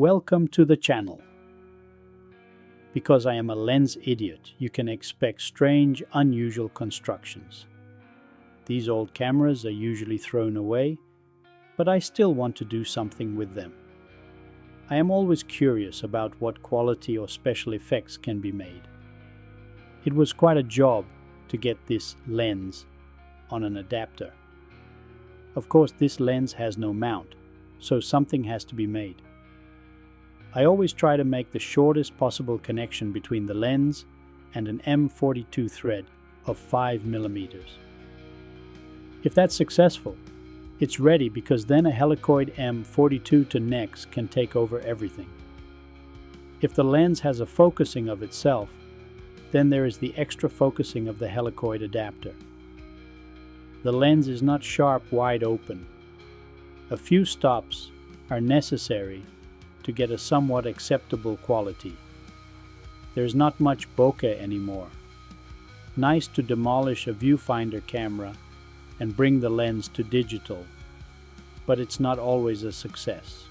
Welcome to the channel. Because I am a lens idiot, you can expect strange, unusual constructions. These old cameras are usually thrown away, but I still want to do something with them. I am always curious about what quality or special effects can be made. It was quite a job to get this lens on an adapter. Of course, this lens has no mount, so something has to be made. I always try to make the shortest possible connection between the lens and an M42 thread of 5mm. If that's successful, it's ready, because then a helicoid M42 to next can take over everything. If the lens has a focusing of itself, then there is the extra focusing of the helicoid adapter. The lens is not sharp wide open. A few stops are necessary to get a somewhat acceptable quality. There's not much bokeh anymore. Nice to demolish a viewfinder camera and bring the lens to digital, but it's not always a success.